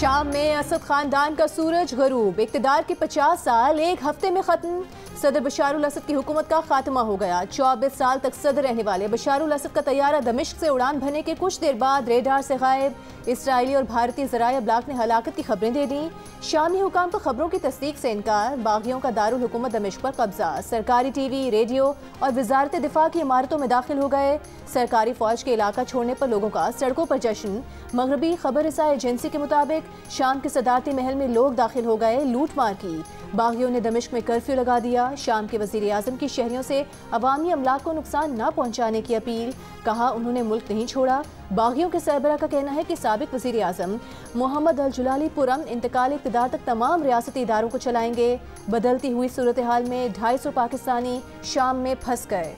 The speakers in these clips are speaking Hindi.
शाम में असद खानदान का सूरज गरूब, इक़्तिदार के 50 साल एक हफ्ते में खत्म। सदर बशारुल असद की हुकूमत का खात्मा हो गया। 24 साल तक सदर रहने वाले बशारुल असद का तैयारा दमिश्क से उड़ान भरने के कुछ देर बाद रेडार से गायब। इसराइली और भारतीय ज़राया ब्लाक ने हलाकत की खबरें दे दी। शामी हुकाम को खबरों की तस्दीक से इनकार। बागियों का दारुल हुकूमत दमिश्क पर कब्जा। सरकारी टीवी, रेडियो और वजारत दिफा की इमारतों में दाखिल हो गए। सरकारी फौज के इलाका छोड़ने पर लोगों का सड़कों पर जश्न। मगरबी खबर रसाई एजेंसी के मुताबिक शाम के सदारती महल में लोग दाखिल हो गए। लूट मार की। बागियों ने दमिश्क में कर्फ्यू लगा दिया। शाम के वज़ीर आज़म की शहरियों से अवामी अमलाक को नुकसान न पहुँचाने की अपील। कहा उन्होंने मुल्क नहीं छोड़ा। बागियों के सरबराह का कहना है कि साबिक वज़ीर आज़म मोहम्मद अल जुलाली पुरम इंतकाल इक़्तिदार तक तमाम रियासती इदारों को चलाएंगे। बदलती हुई सूरत हाल में 250 पाकिस्तानी शाम में फंस गए।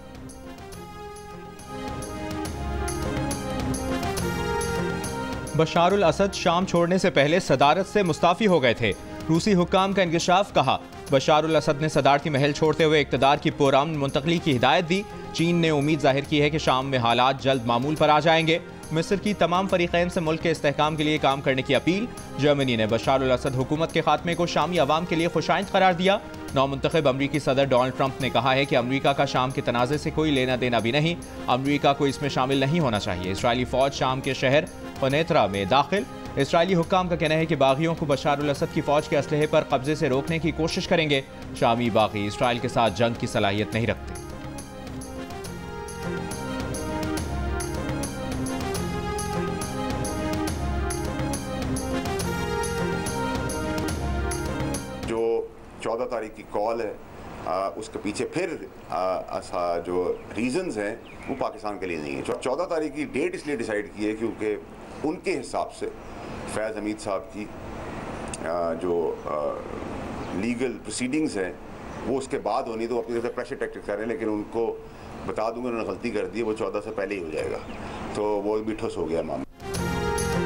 बशारुल असद शाम छोड़ने से पहले सदारत से मुस्ताफ़ी हो गए थे। रूसी हुक्काम का इंकशाफ। कहा बशारुल असद ने सदारती महल छोड़ते हुए इक़्तिदार की पुरअमन मुंतकली की हिदायत दी। चीन ने उम्मीद जाहिर की है कि शाम में हालात जल्द मामूल पर आ जाएंगे। मिस्र की तमाम फरीक़ैन से मुल्क के इस्तेहकाम के लिए काम करने की अपील। जर्मनी ने बशारुल असद हुकूमत के खात्मे को शामी अवाम के लिए खुशाइंद करार दिया। नौमुंतखब अमरीकी सदर डोनाल्ड ट्रंप ने कहा है कि अमरीका का शाम के तनाज़े से कोई लेना देना भी नहीं। अमरीका को इसमें शामिल नहीं होना चाहिए। इसराइली फौज शाम के शहर क़नैतरा में दाखिल। इसराइली हुक्काम का कहना है कि बागियों को बशारुल असद की फौज के असलहे पर कब्जे से रोकने की कोशिश करेंगे। शामी बागी इसराइल के साथ जंग की सलाहियत नहीं रखते। जो 14 तारीख की कॉल है उसके पीछे फिर जो रीजंस हैं वो पाकिस्तान के लिए नहीं है। 14 तारीख की डेट इसलिए डिसाइड की है क्योंकि उनके हिसाब से फैज़ हमीद साहब की जो लीगल प्रोसीडिंग्स हैं वो उसके बाद होनी, तो अपनी तरफ से प्रेशर टैक्टिक्स कर रहे हैं, लेकिन उनको बता दूंगा उन्होंने गलती कर दी है, वो 14 से पहले ही हो जाएगा, तो वो भी ठुस हो गया मामला।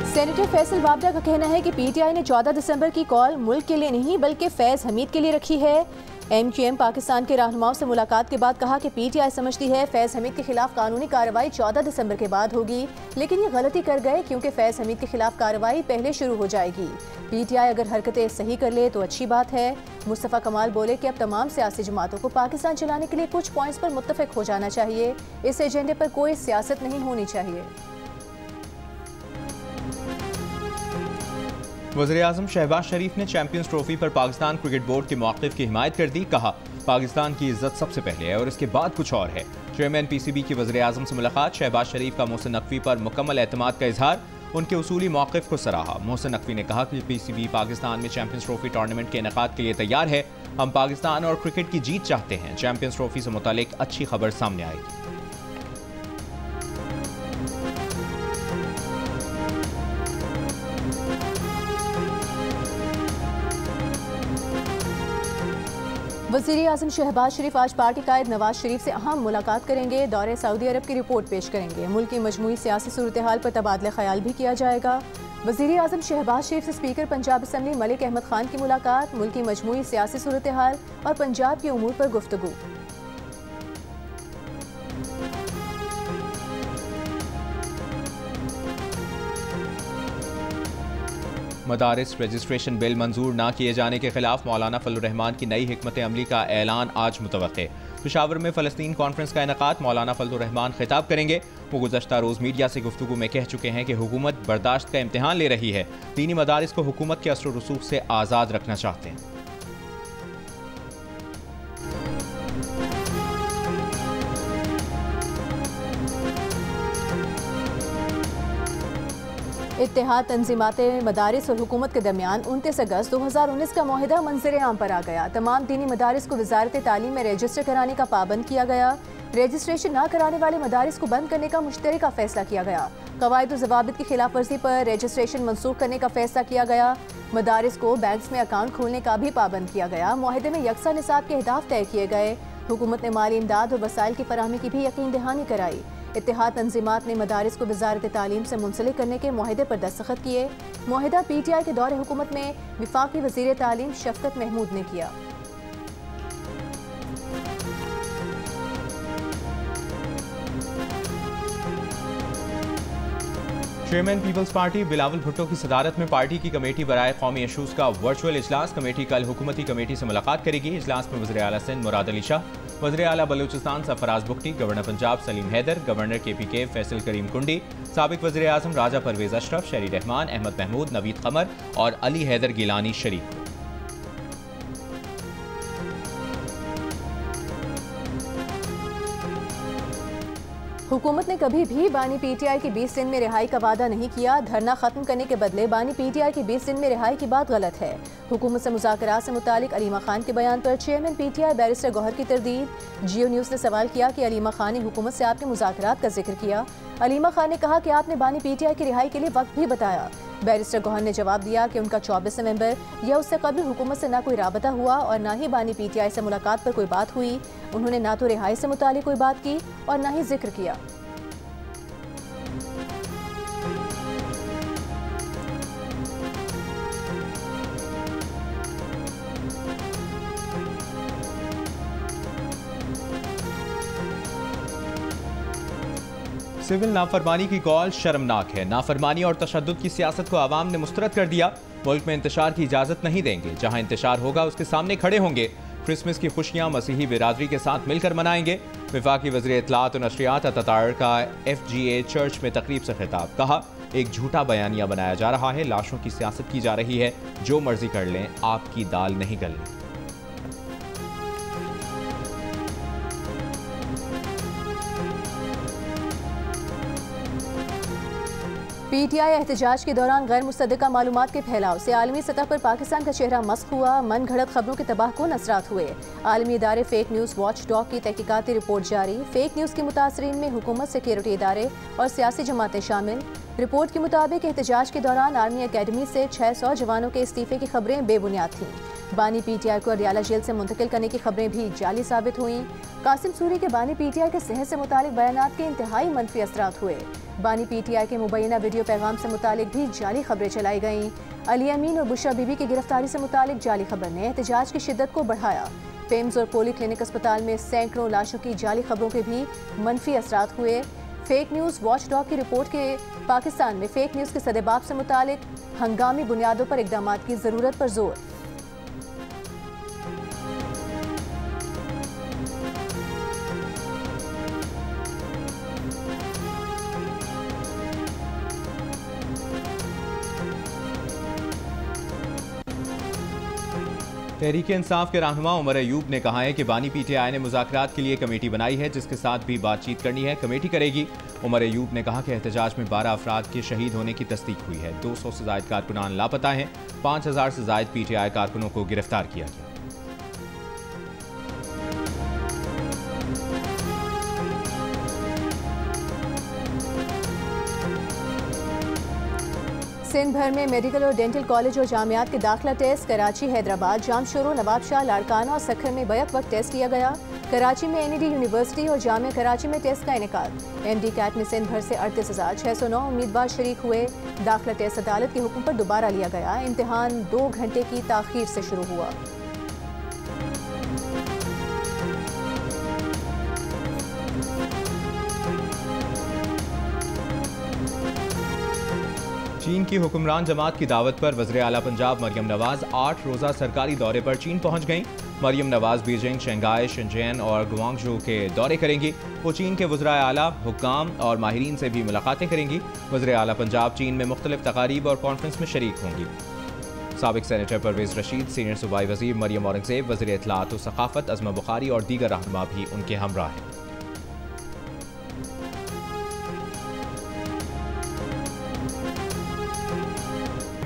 सेनेटर फैसल वाबडा का कहना है कि पीटीआई ने 14 दिसंबर की कॉल मुल्क के लिए नहीं बल्कि फैज़ हमीद के लिए रखी है। एमक्यूएम पाकिस्तान के रहनुमाओं से मुलाकात के बाद कहा कि पीटीआई समझती है फैज़ हमीद के खिलाफ कानूनी कार्रवाई 14 दिसंबर के बाद होगी, लेकिन ये गलती कर गए क्योंकि फैज़ हमीद के खिलाफ कार्रवाई पहले शुरू हो जाएगी। पीटीआई अगर हरकतें सही कर ले तो अच्छी बात है। मुस्तफ़ा कमाल बोले कि अब तमाम सियासी जमातों को पाकिस्तान चलाने के लिए कुछ पॉइंट्स पर मुत्तफिक हो जाना चाहिए। इस एजेंडे पर कोई सियासत नहीं होनी चाहिए। वज़ीर-ए-आज़म शहबाज शरीफ ने चैंपियंस ट्रॉफी पर पाकिस्तान क्रिकेट बोर्ड के मौक़िफ़ की हिमायत कर दी। कहा पाकिस्तान की इज्जत सबसे पहले है और इसके बाद कुछ और है। चेयरमैन पीसीबी की वज़ीर-ए-आज़म से मुलाकात। शहबाज शरीफ का मोहसिन नकवी पर मुकम्मल एतमाद का इजहार। उनके उसूली मौक़िफ़ को सराहा। मोहसिन नकवी ने कहा कि पीसीबी पाकिस्तान में चैंपियंस ट्रॉफी टूर्नामेंट के इनेकाद के लिए तैयार है। हम पाकिस्तान और क्रिकेट की जीत चाहते हैं। चैंपियंस ट्रॉफी से मुतालिक अच्छी खबर सामने आएगी। वज़ीर-ए-आज़म शहबाज शरीफ आज पार्टी कायद नवाज शरीफ से अहम मुलाकात करेंगे। दौरे सऊदी अरब की रिपोर्ट पेश करेंगे। मुल्क की मजमूई सियासी सूरत हाल पर तबादला ख्याल भी किया जाएगा। वज़ीर-ए-आज़म शहबाज शरीफ से स्पीकर पंजाब असम्बली मलिक अहमद खान की मुलाकात। मुल्क की मजमूई सियासी सूरत हाल और पंजाब के उमूर पर गुफ्तगू। मदारिस रजिस्ट्रेशन बिल मंजूर न किए जाने के खिलाफ मौलाना फजलुर रहमान की नई हिकमत अमली का ऐलान आज मुतवक्के। पेशावर में फ़लस्तीन कॉन्फ्रेंस का इनेकाद। मौलाना फजलुर रहमान खिताब करेंगे। वो गुज़श्ता रोज़ मीडिया से गुफ्तगू में कह चुके हैं कि हुकूमत बर्दाश्त का इम्तिहान ले रही है। दीनी मदारिस को हुकूमत के असर रसूख से आज़ाद रखना चाहते हैं। इत्तेहाद तंजीमात मदारिस और हुकूमत के दरमियान 29 अगस्त 2019 का मुआहिदा मंजर आम पर आ गया। तमाम दीनी मदारिस को वजारत तालीम में रजिस्टर कराने का पाबंद किया गया। रजिस्ट्रेशन न कराने वाले मदारिस को बंद करने का मुश्तरका फैसला किया गया। कवायद और ज़वाबित की खिलाफ वर्जी पर रजिस्ट्रेशन मनसूख करने का फैसला किया गया। मदारिस को बैंक्स में अकाउंट खोलने का भी पाबंद किया गया। मुआहिदे में यकसा निसाब के अहदाफ तय किए गए। हुकूमत ने माली इमदाद और वसाइल की फराहमी की भी यकीन दहानी कराई। इत्तेहाद तंजीमात ने मदारिस को वजारत तालीम से मुंसलिक करने के मुआहिदे पर दस्तखत किए। मुआहिदा पीटीआई के दौरे हुकूमत में विफाकी वज़ीर तालीम शफकत महमूद ने किया। Chairman Peoples Party Bilawal Bhutto की सदारत में पार्टी की कमेटी बराए कौमी इशूज़ का वर्चुअल इजलास। कमेटी कल हुकूमती कमेटी से मुलाकात करेगी। इजलास में वज़ीर आला सिंध मुराद अली शाह, वज़ीर आला Balochistan Sarfaraz Bugti, governor Punjab Saleem Haider, governor KPK Faisal Karim Kundi, साबिक वज़ीर आज़म राजा परवेज अशरफ, शहरी रहमान, अहमद महमूद, नवीद कमर और अली हैदर गिलानी शरीक। हुकूमत ने कभी भी बानी PTI की 20 दिन में रिहाई का वादा नहीं किया। धरना खत्म करने के बदले बानी PTI की 20 दिन में रिहाई की बात गलत है। हुकूमत से मुज़ाकरात से मुतालिक अलीमा खान के बयान पर चेयरमैन PTI बैरिस्टर गौहर की तरदीद। जियो न्यूज़ ने सवाल किया कि अलीमा खान ने हुकूमत से आपने मुज़ाकरात का जिक्र किया। अलीमा खान ने कहा कि आपने बानी PTI की रिहाई के लिए वक्त भी बताया। बैरिस्टर गौहर ने जवाब दिया कि उनका 24 नवंबर या उससे कबल हुकूमत से ना कोई राबता हुआ और ना ही बानी PTI से मुलाकात पर कोई बात हुई। उन्होंने ना तो रिहाई से मुतालिक कोई बात की और ना ही जिक्र किया। सिविल नाफरमानी की कॉल शर्मनाक है। नाफरमानी और तशद्दुद की सियासत को आवाम ने मुस्तरद कर दिया। मुल्क में इंतशार की इजाज़त नहीं देंगे। जहाँ इंतशार होगा उसके सामने खड़े होंगे। क्रिसमस की खुशियाँ मसीही बिरादरी के साथ मिलकर मनाएंगे। वफाकी वज़ीर इत्तलात और नशरियात अतातार का FGA चर्च में तकरीब से खिताब। कहा, एक झूठा बयानिया बनाया जा रहा है। लाशों की सियासत की जा रही है। जो मर्जी कर लें, आपकी दाल नहीं गलनी। PTI एहतजाज के दौरान गैर मुस्तदिका मालूमात के फैलाव से आलमी सतह पर पाकिस्तान का चेहरा मस्क हुआ। मन घड़त खबरों के तबाह को नसरात हुए। आलमी इदारे फेक न्यूज़ वॉच डॉग की तहकीकाती रिपोर्ट जारी। फेक न्यूज़ के मुतासरीन में हुकूमत, सिक्योरिटी इदारे और सियासी जमातें शामिल। रिपोर्ट के मुताबिक एहतजाज के दौरान आर्मी अकेडमी से 600 जवानों के इस्तीफे की खबरें बेबुनियाद थीं। बानी PTI को अडियाला जेल से मुंतकिल करने की खबरें भी जाली साबित हुईं। कासिम सूरी के बानी PTI के सेहत से मुतालिक बयानात के इंतहाई मनफी असरात हुए। बानी PTI के मुबैना वीडियो पैगाम से मुतालिक भी जाली खबरें चलाई गईं। अली अमीन और बुशरा बीबी की गिरफ्तारी से मुतालिक जाली खबर ने एहतजाज की शिद्दत को बढ़ाया। पेम्स और पोली क्लिनिक अस्पताल में सैकड़ों लाशों की जाली खबरों के भी मनफी असरात हुए। फेक न्यूज़ वॉच डॉग की रिपोर्ट के पाकिस्तान में फेक न्यूज़ के सदेबाब से मुतालिक हंगामी बुनियादों पर इक़दामात की ज़रूरत पर जोर। तहरीक इंसाफ के रहनुमा उमर अयूब ने कहा है कि बानी PTI ने मुज़ाकरात के लिए कमेटी बनाई है, जिसके साथ भी बातचीत करनी है, कमेटी करेगी। उमर अयूब ने कहा कि एहतजाज में 12 अफराद के शहीद होने की तस्दीक हुई है। 200 से ज़ायद कारकुनान लापता हैं। 5000 से ज़ायद PTI कारकुनों को गिरफ्तार किया गया। सिंध भर में मेडिकल और डेंटल कॉलेज और जामियात के दाखिला टेस्ट कराची, हैदराबाद, जामशोरो, नवाबशाह, लाड़काना और सखर में बैक वक्त टेस्ट किया गया। कराची में NED यूनिवर्सिटी और जामिया कराची में टेस्ट का इनेकाद। MD कैट में सिंध भर से 38,609 उम्मीदवार शरीक हुए। दाखिला टेस्ट अदालत के हुक्म पर दोबारा लिया गया। इम्तिहान 2 घंटे की ताखीर से शुरू हुआ। चीन की हुक्मरान जमात की दावत पर वज़ीर आला पंजाब मरियम नवाज 8 रोज़ा सरकारी दौरे पर चीन पहुंच गईं। Maryam Nawaz Beijing, Shanghai, Shenzhen और गुआंगझू के दौरे करेंगी। वो चीन के वज़ीर आला, हुक्काम और माहिरीन से भी मुलाकातें करेंगी। वज़ीर आला पंजाब चीन में मुख्तलिफ तकारीब और कॉन्फ्रेंस में शरीक होंगी। साबिक सेनेटर परवेज रशीद, सीनियर सूबाई वज़ीर मरियम औरंगज़ेब, वज़ीर इत्तलात और सकाफ़त अज़मा बुखारी और दीगर रहनुमा भी उनके हमरा हैं।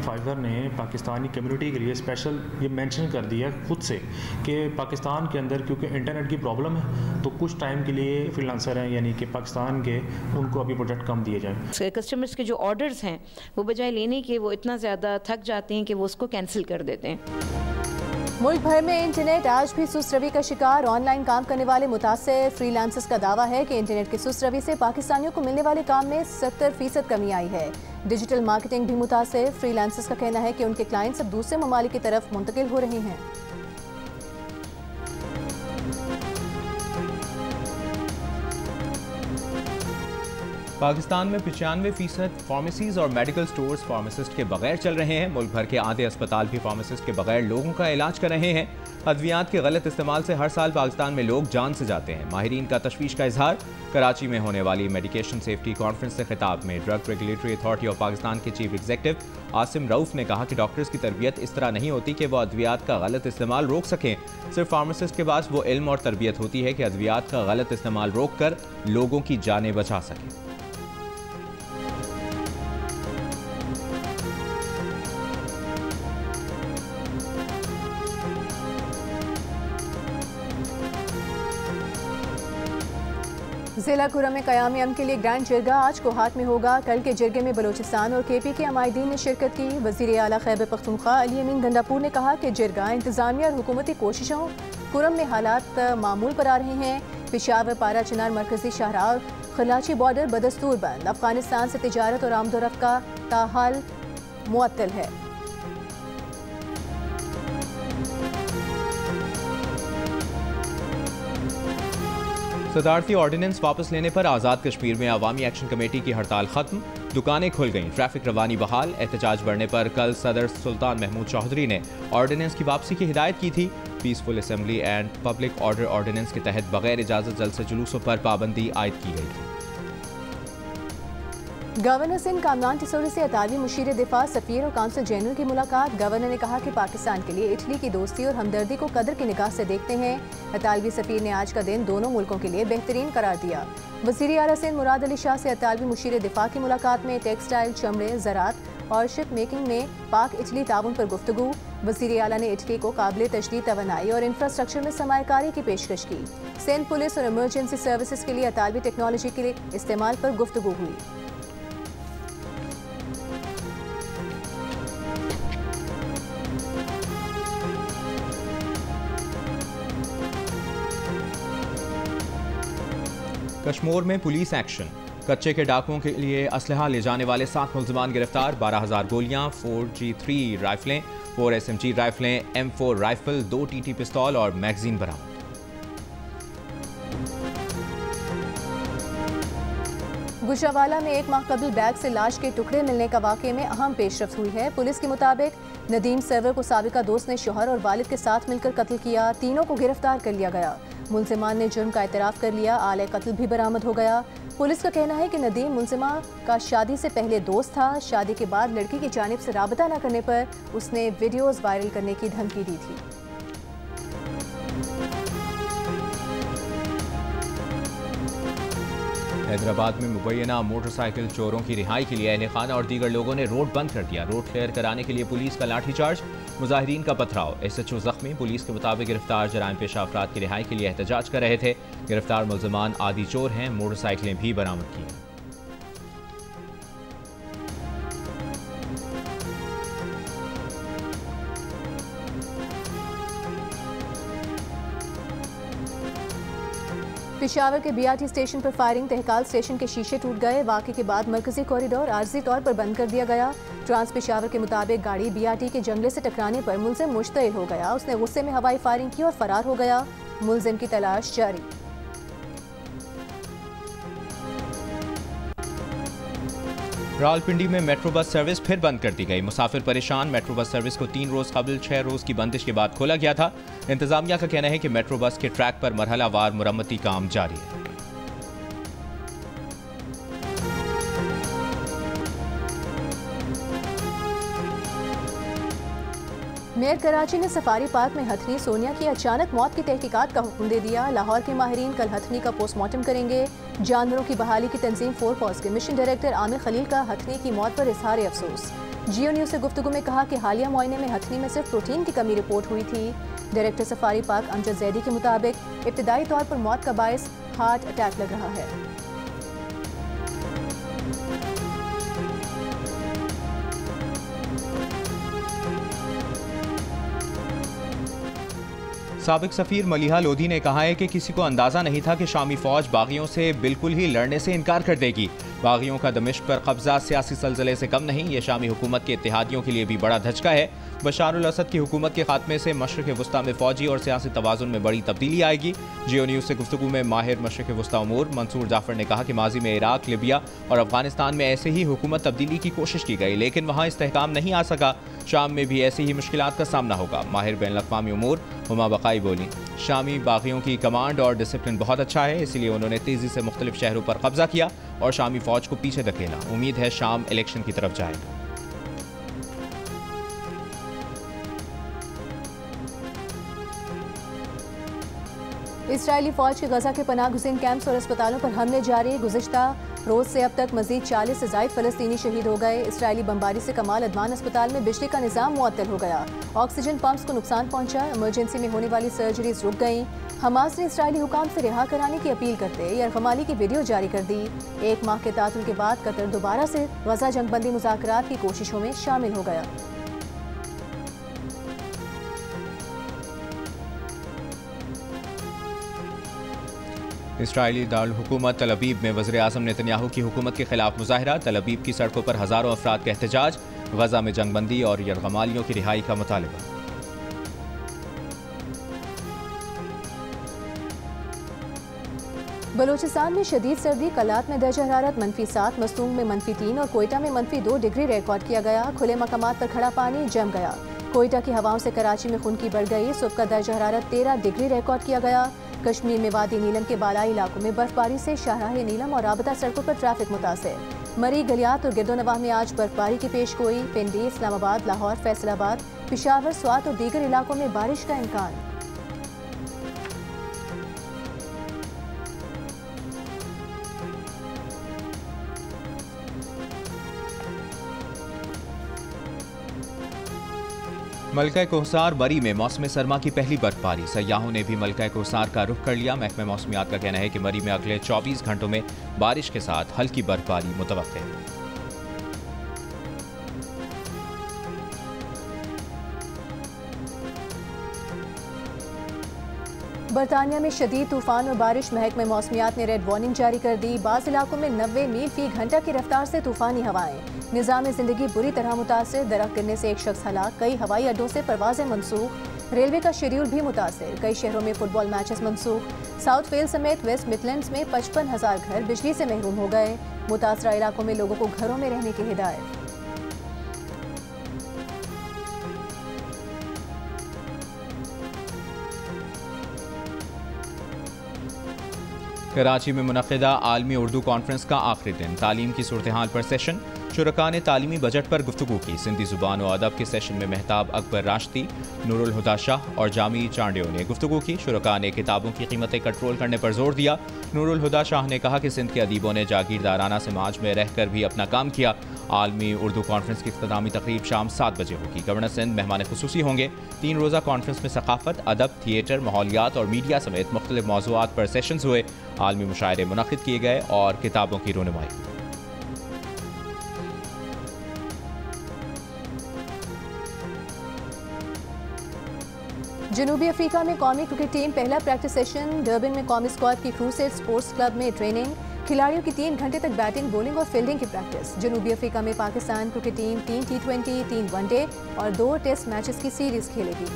फाइवर ने पाकिस्तानी कम्युनिटी के लिए स्पेशल ये मेंशन कर दिया खुद से कि पाकिस्तान के अंदर क्योंकि इंटरनेट की प्रॉब्लम है, तो कुछ टाइम के लिए फ्रीलांसर हैं यानी कि पाकिस्तान के, उनको अभी प्रोजेक्ट कम दिए जाए। कस्टमर्स के जो ऑर्डर्स हैं वो बजाय लेने के वो इतना ज़्यादा थक जाते हैं कि वो उसको कैंसिल कर देते हैं। मुल्क भर में इंटरनेट आज भी सुस्त रवि का शिकार। ऑनलाइन काम करने वाले मुतासिर फ्रीलांसर्स का दावा है कि इंटरनेट की सुस्त रवि से पाकिस्तानियों को मिलने वाले काम में 70% कमी आई है। डिजिटल मार्केटिंग भी मुतासिर। फ्रीलांसर्स का कहना है कि उनके क्लाइंट्स अब दूसरे ममालिक की तरफ मुंतकिल हो रहे हैं। पाकिस्तान में 95% फार्मेसीज और मेडिकल स्टोर्स फार्मासिस्ट के बगैर चल रहे हैं। मुल्क भर के आधे अस्पताल भी फार्मासिस्ट के बगैर लोगों का इलाज कर रहे हैं। अद्वियात के गलत इस्तेमाल से हर साल पाकिस्तान में लोग जान से जाते हैं। माहिरीन का तशवीश का इजहार। कराची में होने वाली मेडिकेशन सेफ्टी कॉन्फ्रेंस से खिताब में drug regulatory authority of Pakistan के चीफ एग्जीक्यूटिव आसिम रऊफ ने कहा कि डॉक्टर्स की तरबियत इस तरह नहीं होती कि वो अद्वियात का गलत इस्तेमाल रोक सकें। सिर्फ फार्मासिस्ट के पास वो इल्म और तरबियत होती है कि अद्वियात का गलत इस्तेमाल रोक कर लोगों की जानें बचा सकें। जिला कुरम में क़याम अमन के लिए ग्रैंड जिरगा आज कोहाट में होगा। कल के जिरगे में बलोचिस्तान और KP के अमायदीन ने शिरकत की। वज़ीर आला खैबर पख्तूनख्वा अली अमीन गंडापुर ने कहा कि जिरगा इंतजामिया और हुकूमती कोशिशों कुरम में हालात मामूल पर आ रहे हैं। पेशावर पारा चिनार मरकजी शाहराह और खलाची बॉर्डर बदस्तूर बंद। अफगानिस्तान से तिजारत और आमदोरफ्त का ताहाल मुअत्तल है। सदारती ऑर्डिनेंस वापस लेने पर आज़ाद कश्मीर में अवामी एक्शन कमेटी की हड़ताल खत्म। दुकानें खुल गईं, ट्रैफिक रवानी बहाल। एहतजाज बढ़ने पर कल सदर सुल्तान महमूद चौधरी ने ऑर्डिनेंस की वापसी की हिदायत की थी। Peaceful assembly and public order ordinance के तहत बगैर इजाज़त जलसे जुलूसों पर पाबंदी आयद की गई थी। गवर्नर सिंह कामरान टिसोरी से अतालवी मुशीर दिफा सफीर और काउंसिल जनरल की मुलाकात। गवर्नर ने कहा कि पाकिस्तान के लिए इटली की दोस्ती और हमदर्दी को कदर की निगाह से देखते हैं। अतालवी सफीर ने आज का दिन दोनों मुल्कों के लिए बेहतरीन करार दिया। वज़ीर आला सिंध मुराद अली शाह से अतालवी मुशीर दिफा की मुलाकात में टेक्सटाइल, चमड़े, ज़राअत और शिप मेकिंग में पाक इटली ताउन पर गुफ्तगू। वज़ीर आला ने इटली को काबिल तजदीद तवानाई और इंफ्रास्ट्रक्चर में सरमायाकारी की पेशकश की। सिंध पुलिस और इमरजेंसी सर्विसेज के लिए अतालवी टेक्नोलॉजी के इस्तेमाल पर गुफ्तगू हुई। कश्मीर में पुलिस एक्शन। कच्चे के डाकुओं के लिए असलहा ले जाने वाले 7 मुल्ज़िमान गिरफ्तार। 12,000 गोलियां, 4G3 राइफलें, 4 SMG राइफलें, M4 rifle, 2 TT पिस्तौल और मैगजीन बरामद। गुजरावाला में 1 माह कबल बैग से लाश के टुकड़े मिलने का वाक़े में अहम पेशरफ्त हुई है। पुलिस के मुताबिक नदीम सरवर को साबिका दोस्त ने शोहर और वालिद के साथ मिलकर कत्ल किया। तीनों को गिरफ्तार कर लिया गया। मुल्ज़िमान ने जुर्म का एतराफ़ कर लिया। आले कत्ल भी बरामद हो गया। पुलिस का कहना है कि नदीम मुल्ज़िमा का शादी से पहले दोस्त था। शादी के बाद लड़की की जानिब से राबता न करने पर उसने वीडियोज़ वायरल करने की धमकी दी थी। हैदराबाद में मुबैना मोटरसाइकिल चोरों की रिहाई के लिए अहले खाना और दीगर लोगों ने रोड बंद कर दिया। रोड क्लियर कराने के लिए पुलिस का लाठीचार्ज, मुजाहिरीन का पथराव। SHO जख्मी। पुलिस के मुताबिक गिरफ्तार जराइम पेशा अफराद की रिहाई के लिए एहतजाज कर रहे थे। गिरफ्तार मुल्ज़िमान आदि चोर हैं। मोटरसाइकिलें भी बरामद की हैं। पेशावर के BRT स्टेशन पर फायरिंग। तहकाल स्टेशन के शीशे टूट गए। वाक़े के बाद मरकजी कॉरिडोर आर्जी तौर पर बंद कर दिया गया। ट्रांस पेशावर के मुताबिक गाड़ी BRT के जंगले से टकराने पर मुल्ज़िम मुश्तइल हो गया। उसने गुस्से में हवाई फायरिंग की और फरार हो गया। मुल्ज़िम की तलाश जारी। रावलपिंडी में मेट्रो बस सर्विस फिर बंद कर दी गई। मुसाफिर परेशान। मेट्रो बस सर्विस को 3 रोज़ कबल 6 रोज़ की बंदिश के बाद खोला गया था। इंतजामिया का कहना है कि मेट्रो बस के ट्रैक पर मरहलावार मुरम्मती काम जारी है। मेयर कराची ने सफारी पार्क में हथनी सोनिया की अचानक मौत की तहकीकात का हुक्म दे दिया। लाहौर के माहिरीन कल हथनी का पोस्टमार्टम करेंगे। जानवरों की बहाली की तंजीम 4 पॉज के मिशन डायरेक्टर आमिर खलील का हथनी की मौत पर इजहार अफसोस। जियो न्यूज़ से गुफ्तगू में कहा कि हालिया मुआयने में हथनी में सिर्फ प्रोटीन की कमी रिपोर्ट हुई थी। Director safari park Amjad Zaidi के मुताबिक इब्तदाई तौर पर मौत का बायस हार्ट अटैक लग रहा है। साबिक सफीर मलिहा लोधी ने कहा है कि किसी को अंदाजा नहीं था कि शामी फौज बागियों से बिल्कुल ही लड़ने से इनकार कर देगी। बागियों का दमिश्क पर कब्जा सियासी सलसले से कम नहीं, ये शामी हुकूमत के इत्तेहादियों के लिए भी बड़ा धचका है। बशारुल असद की हुकूमत के खात्मे से मशरक़ वुस्ता में फौजी और सियासी तवाज़ुन में बड़ी तब्दीली आएगी। जियो न्यूज़ से गुफ्तगू में माहिर मशरक़ वुस्ता उमूर मंसूर जाफर ने कहा कि माजी में इराक, लिबिया और अफगानिस्तान में ऐसे ही हुकूमत तब्दीली की कोशिश की गई, लेकिन वहाँ इस्तेहकाम नहीं आ सका। शाम में भी ऐसी ही मुश्किलात का सामना होगा। माहिर बैनुल अक़वामी उमूर हुमा बकाई बोली, शामी बागियों की कमांड और डिसिप्लिन बहुत अच्छा है, इसलिए उन्होंने तेज़ी से मुख्तलिफ शहरों पर कब्जा किया और शामी फौज को पीछे धकेला। उम्मीद है शाम इलेक्शन की तरफ जाएगा। इजरायली फौज के गजा के पनाह गुज़ीन कैंप्स और अस्पतालों पर हमले जारी। गुज़िश्ता रोज से अब तक मजीद 40 से ज़ायद फ़लस्तीनी शहीद हो गए। इसराइली बमबारी से कमाल अदवान अस्पताल में बिजली का निज़ाम मुअत्तल हो गया। ऑक्सीजन पंप्स को नुकसान पहुंचा। इमरजेंसी में होने वाली सर्जरीज रुक गईं। हमास ने इसराइली हुकाम से रिहा कराने की अपील करते यरगमाली की वीडियो जारी कर दी। 1 माह के तातुल के बाद कतर दोबारा से गजा जंगबंदी मुज़ाकरात की कोशिशों में शामिल हो गया। इसराइली दारुल हुकूमत तल अबीब में वज़ीर आज़म नेतन्याहू की हुकूमत के खिलाफ मुजाहरा। तल अबीब की सड़कों पर हज़ारों अफराद का एहतजाज। गजा में जंगबंदी और यरगमालियों की रिहाई का मुतालबा। बलूचिस्तान में शदीद सर्दी। कलात में दर्जा हरारत -7, मस्तूंग में -3 और कोयटा में -2 डिग्री रिकॉर्ड किया गया। खुले मकामात पर खड़ा पानी जम गया। कोयटा की हवाओं से कराची में खुनकी बढ़ गई। सुबह का दर्जा हरारत 13 डिग्री रिकॉर्ड किया गया। कश्मीर में वादी नीलम के बालाई इलाकों में बर्फबारी से शाहराह नीलम और राबता सड़कों पर ट्रैफिक मुतासिर। मरी, गलियात और गिरदोनवाह में आज बर्फबारी की पेशगोई। पिंडी, इस्लामाबाद, लाहौर, फैसलाबाद, पेशावर, स्वात और दीगर इलाकों में बारिश का इम्कान। मलका कोहसार मरी में मौसम सरमा की पहली बर्फबारी। सयाहों ने भी मलका कोहसार का रुख कर लिया। महकमा मौसमियात का कहना है कि मरी में अगले 24 घंटों में बारिश के साथ हल्की बर्फबारी मुतवक्के है। बरतानिया में शदीद तूफान और बारिश। महकमा मौसमियात ने रेड वार्निंग जारी कर दी। बाज़ इलाकों में 90 मील फी घंटा की रफ्तार से तूफानी हवाएं। निज़ाम ज़िंदगी बुरी तरह मुतासिर। दरख्त गिरने से एक शख्स हलाक। कई हवाई अड्डों से परवाजें मनसूख। रेलवे का शेड्यूल भी मुतासिर। कई शहरों में फुटबॉल मैचेस मनसूख। साउथ वेल्स समेत वेस्ट मिडलैंड्स में 55,000 घर बिजली से महरूम हो गए। मुतासरा इलाकों में लोगों को घरों में रहने की हिदायत। कराची में मुनक़िदा आलमी उर्दू कॉन्फ्रेंस का आखिरी दिन। तालीम की सूरत-ए-हाल पर सेशन। शुरका ने तालीमी बजट पर गुफ्तगू की। सिंधी ज़ुबान और अदब के सेशन में महताब अकबर राश्ती, नूरुल हुदा शाह और जामी चांडियो ने गुफ्तगू की। शुरका ने किताबों की कीमतें कंट्रोल करने पर जोर दिया। नूरुल हुदा शाह ने कहा कि सिंध के अदीबों ने जागीरदाराना समाज में रहकर भी अपना काम किया। आलमी उर्दू कॉन्फ्रेंस की इख्तितामी तकरीब शाम 7 बजे होगी। गवर्नर सिंध मेहमान खुसूसी होंगे। 3 रोज़ा कॉन्फ्रेंस में सकाफत, अदब, थिएटर, माहौलियात और मीडिया समेत मुख्तलिफ मौज़ूआत पर सेशंस हुए। आलमी मुशायरे मुनक़िद किए गए और किताबों की रोनुमाई। जनूबी अफ्रीका में कौमी क्रिकेट टीम पहला प्रैक्टिस सेशन। डर्बन में कौमी स्क्वाड की क्रूसेड स्पोर्ट्स क्लब में ट्रेनिंग। खिलाड़ियों की 3 घंटे तक बैटिंग, बॉलिंग और फील्डिंग की प्रैक्टिस। जनूबी अफ्रीका में Pakistan cricket team 3 T20, 3 one day और 2 टेस्ट मैचेस की सीरीज खेलेगी।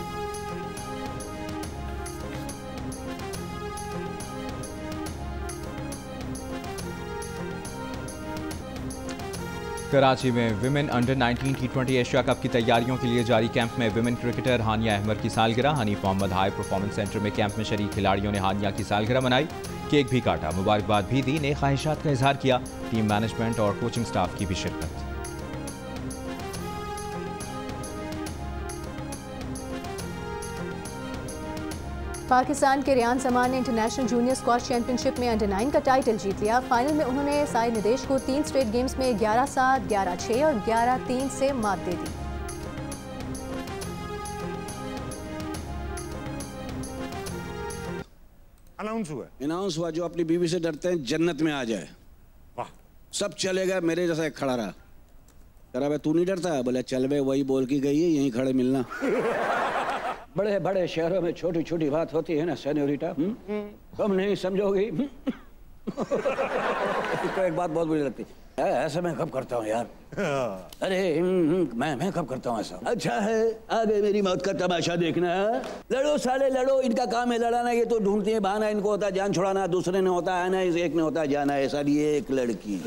कराची में women under 19 T20 Asia cup की तैयारियों के लिए जारी कैंप में विमेन क्रिकेटर हानिया अहमद की सालगिरह। Hanif Mohammad high performance centre में कैंप में शरीक खिलाड़ियों ने हानिया की सालगिरह मनाई, केक भी काटा, मुबारकबाद भी दी, नए ख्वाहिशात का इजहार किया। टीम मैनेजमेंट और कोचिंग स्टाफ की भी शिरकत। पाकिस्तान के रियान समान ने इंटरनेशनल जूनियर स्क्वाश चैंपियनशिप में अंडर 9 का टाइटल जीत लिया। फाइनल में उन्होंने साई निदेश को 3 स्ट्रेट गेम्स में 11-7, 11-6 और 11-3 से मात दे दी। अनाउंस हुआ जो अपनी बीवी से डरते हैं जन्नत में आ जाए। वाह, सब चले गए, मेरे जैसा एक खड़ा रहा। करा भाई तू नहीं डरता? बोले चल भाई, वही बोल की गई है, यहीं खड़े मिलना। बड़े बड़े शहरों में छोटी छोटी बात होती है ना सेन्योरिटा, तुम नहीं समझोगी। इसको एक बात बहुत बुरी लगती है, ऐसा मैं कब करता हूँ यार? अरे मैं कब करता हूँ ऐसा? अच्छा है, आगे मेरी मौत का तमाशा देखना। लड़ो साले लड़ो, इनका काम है लड़ाना। ये तो ढूंढती है बहाना, इनको होता है जान छुड़ाना, दूसरे ने होता है आना, इस एक ने होता है जाना। ऐसा भी एक लड़की।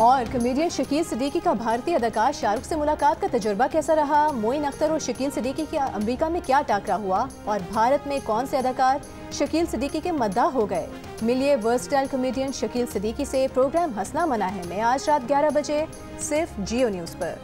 और कॉमेडियन शकील सिद्दीकी का भारतीय अदाकार शाहरुख से मुलाकात का तजुर्बा कैसा रहा? मोइन अख्तर और शकील सिद्दीकी की अमेरिका में क्या टाकरा हुआ? और भारत में कौन से अदाकार शकील सिद्दीकी के मद्दाह हो गए? मिलिए वर्सटाइल कॉमेडियन शकील सिद्दीकी से। प्रोग्राम हंसना मना है में आज रात 11 बजे सिर्फ जियो न्यूज़ पर।